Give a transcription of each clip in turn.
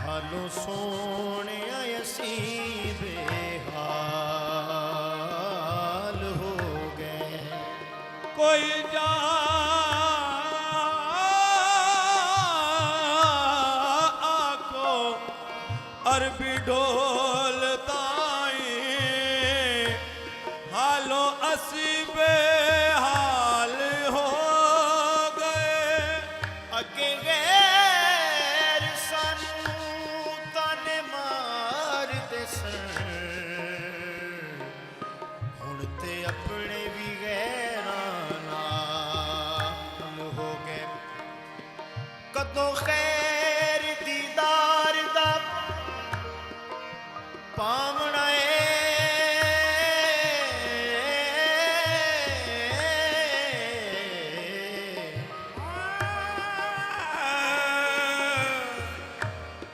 हालो सोने असी बेहाल हो गए। कोई जा आको अरबी ढोल ताई हालो असी बेहाल हो गए। अगे गैर सानू ताने मारदे सन, हुण ते अपने भी गैरां नाल हो गए। कदों खैर दीदार दा पावना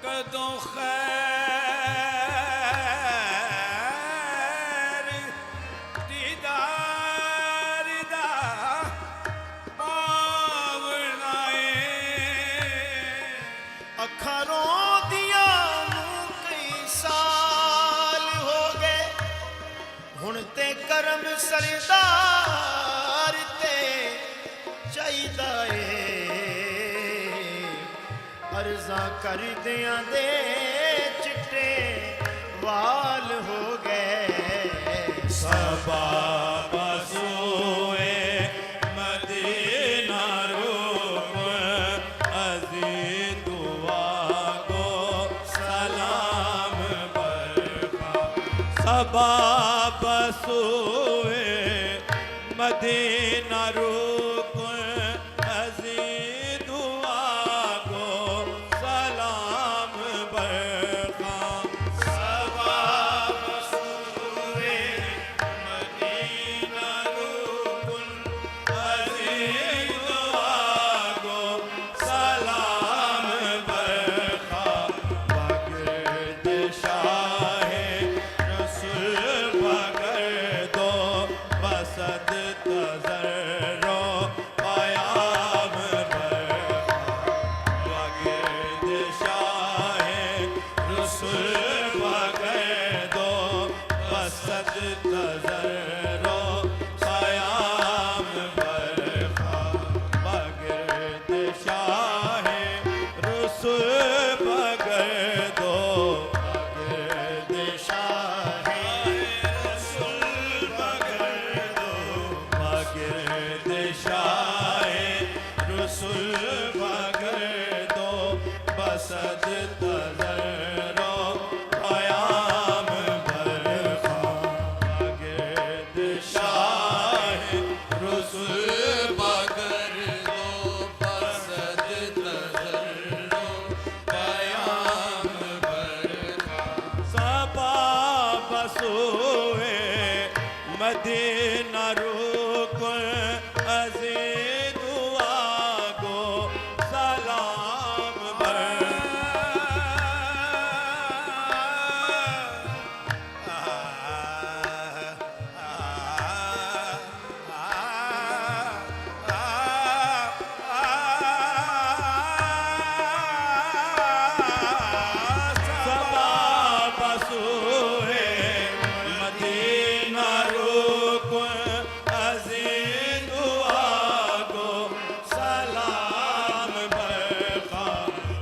कदों खैर दीदार दा पावना अखां रोंदियां नूं कई साल हो गए। हुण ते करम सरदार ते चाहीदा ए, अर्ज़ां करदियां दे चिट्टे वाल हो गए। सबा बसोए मदीना रूप अज़ी दुआ को सलाम बरखा। सबा बसोए मदीना रूप अज़ी दुआ को सलाम बरखा। सबा बसोए मदीना रूप अज़ी दुआ को सलाम बरखा। बगैर शाहे रसूल बगर दो बसद तज़र्रो क़याम बरखा। बगैर शाहे रसूल बगर दो बसद तज़र्रो क़याम बरखा। बगैर शाहे रसूल बगर दो बगैर शाहे रसूल बगर दो बगैर शाहे रसूल बगर दो बसद तज़र्रो क़याम बरखा। बगैर शाहे रसूल बगर दो बसद तज़र्रो क़याम बरखा। सबा बसोए मदीना रुक अज़ी दुआ को सलाम सबा बसोए मदीना रुक अज़ी दुआ को सलाम बरखा।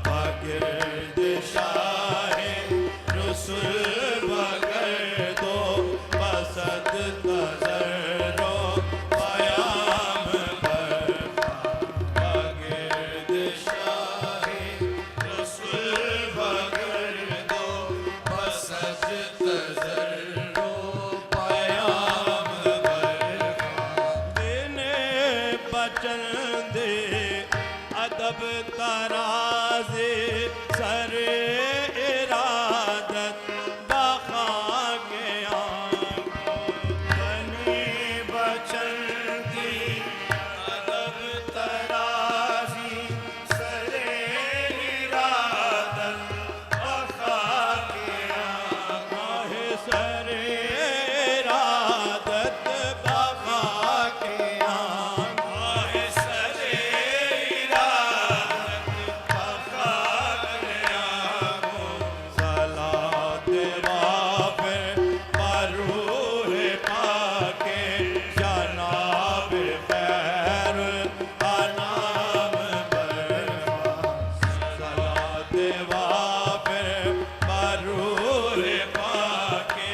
बगैर शाहे रसूल बगर दो बसद तज़र्रो क़याम बरखा। बगैर शाहे रसूल बगर दो बसद तज़र्रो क़याम बरखा। दिन बचन दे अदा अदब तराज़े सर इरादत बखा के आंखों बनी बचन की अदब तराजी सरे इरादत बखा के आहे सर इरादत बखा के आहे सरे इरादत बखा के सलात वाफिर बरूह पाके जनाब खैर अनाम बरखा सलात वाफिर बरूह पाके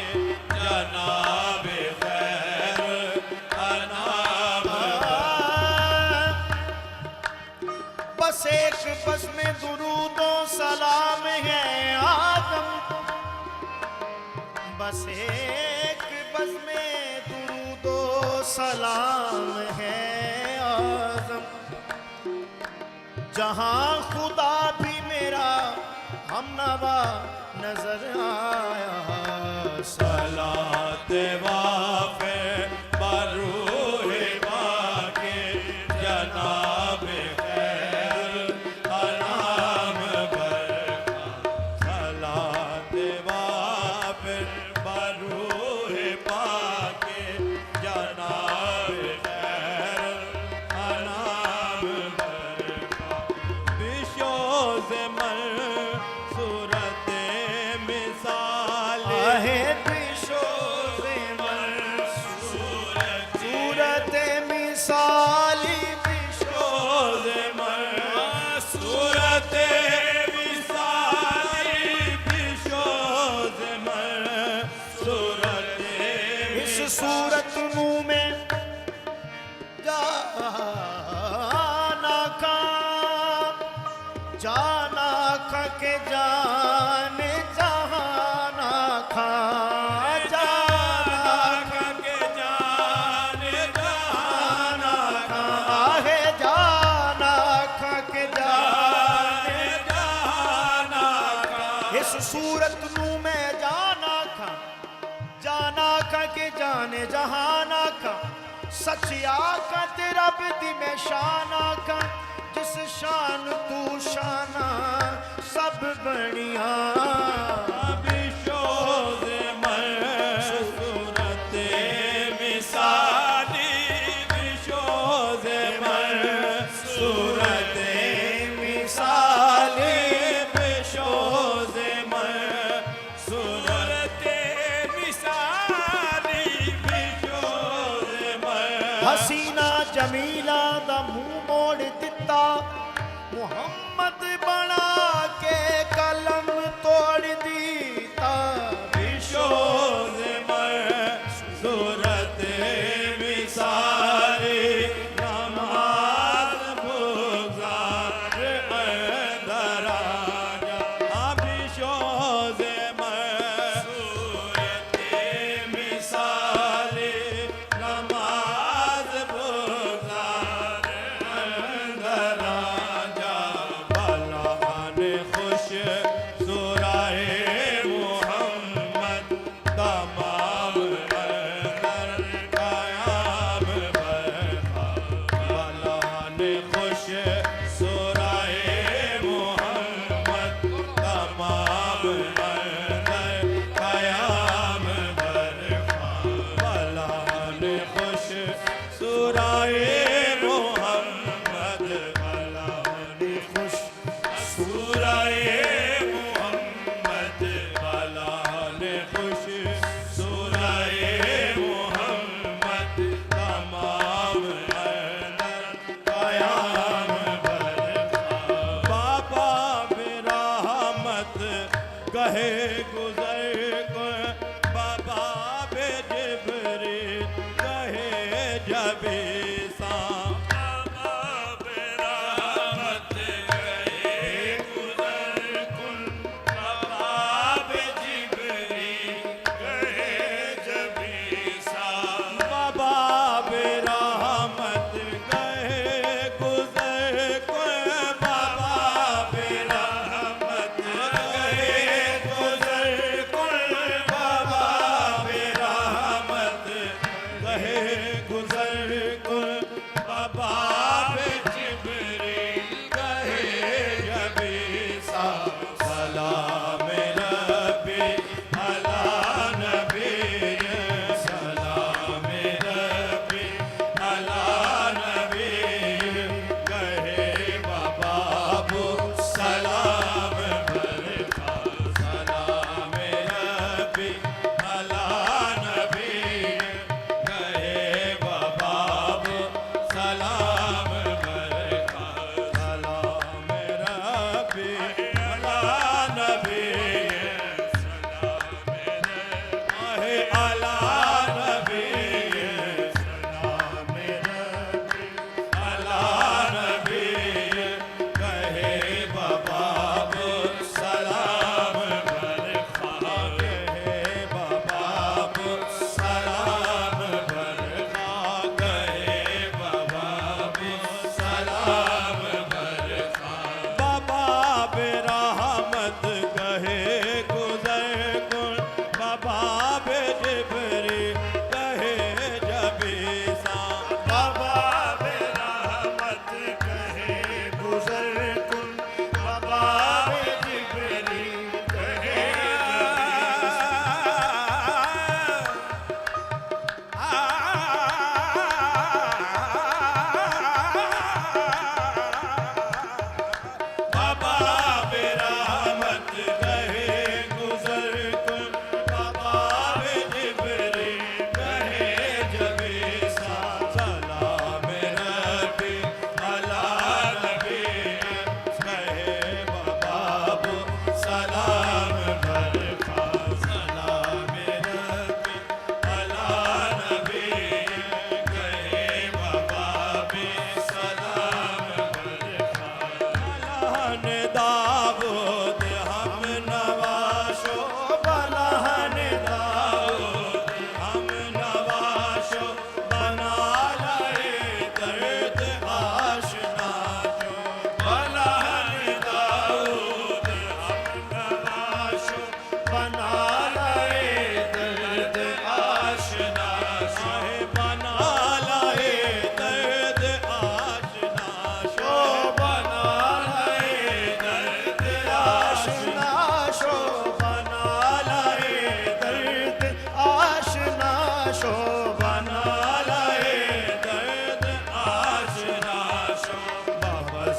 जनाब खैर अनाम बस एक बस में दुरूदो सलाम है आदम बस एक बस में दुरूदो सलाम है आदम जहां खुदा भी मेरा हमनवा नजर आया सलात वाफिर बरूह पाके जनाब खैर अनाम बरखा सलात वाफिर बरूह पाके जनाब खैर अनाम बरखा बिशोज़ मर सूरत मिसाल आहे बिशोज़े मर सूरत मिसाली बिशोज़ सूरत विसाली बिशोज़ मर सूरत इस सूरत मुँह में जाना खा के जाने जहाना खा जाना के जाने जाना खा आहे जाना खा के जाने जाना इस सूरत नू में जाना खा के जाने जहाना खा सचिया का तेरा बिदी में शाना खा जिस शान तू शाना सब बढ़िया बिशोज़ मर सूरत मिसाली बिशोज़ मर सूरत मिसाली बिशोज़ मर सूरत मिसाली बिशोज़ मर हसीना जमीला दा मुंह मोड़ दिता मुहम्मद बना के कलम तोड़ दीता बिशोज़ मर सूरत मिसाली नमाज गुज़ार अंदर आजा बिशोज़ मर सूरत मिसाली नमाज गुज़ार अंदर आजा बलान खुश सुराए मोहम्मद तमाम अंदर कायाम बरखा बलान खुश सुराए मोहम्मद तमाम अंदर कायाम बरखा बलान खुश सुराए मोहम्मद बलान खुश सुराए मोहम्मद बलान खुश सुराए मोहम्मद तमाम अंदर कायाम बरखा बाबा बिरहमत कहे गुजर को बाबा बे जिब्रील कहे जबे सा बाबा बिरहमत कहे गुजर कुल बाबा बे जिब्रील कहे जबे सा बाबा बिरहमत कहे गुजर को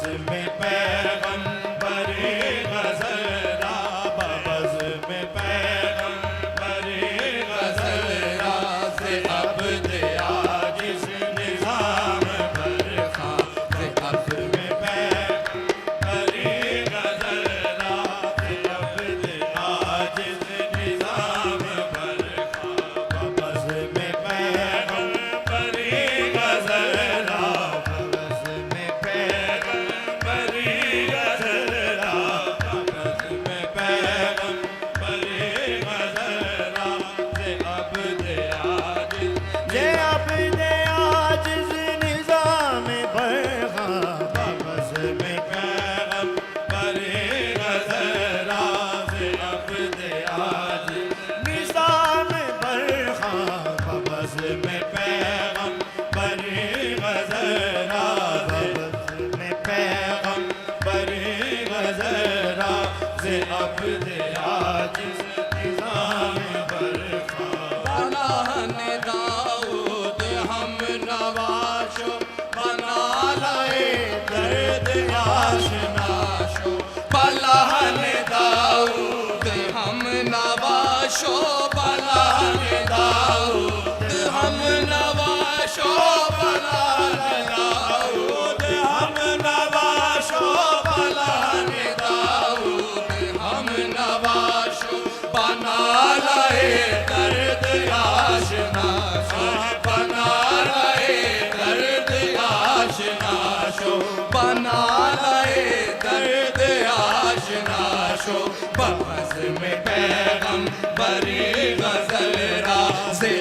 बबस में पैगंबरी गजल रा बबस में पैगंबरी गजल रा से अब दिया जिस निजाम बरखा से अब में पैगंबरी गजल रा से अब दिया जिस निजाम बरखा बबस में पैगंबरी गजल रा बबस में पैगंबरी गजल रा बबस में पैगंबरी गजल रा से अब दिया जिस जे अब दे आजिज निजाम बरखा बबस में पैगंबरी गजल रा से अब दिया जिस निजाम बरखा बबस में पैगंबरी गजल रा बबस में पैगंबरी गजल रा से अब दिया जिस निजाम बरखा बनाने दाऊद हम नवाशो बना लाए दर्द आशनाशो बनाने दाऊद हम नवाशो बनाने दाऊद हम नवाशो बनाने दाऊद हम नवाशो बनाने दाऊद हम नवाशो बना लाए दर्द आशनाशो बना लाए दर्द आशनाशो बना लाए दर्द आशनाशो बबस में पैगंबरी गजल रा से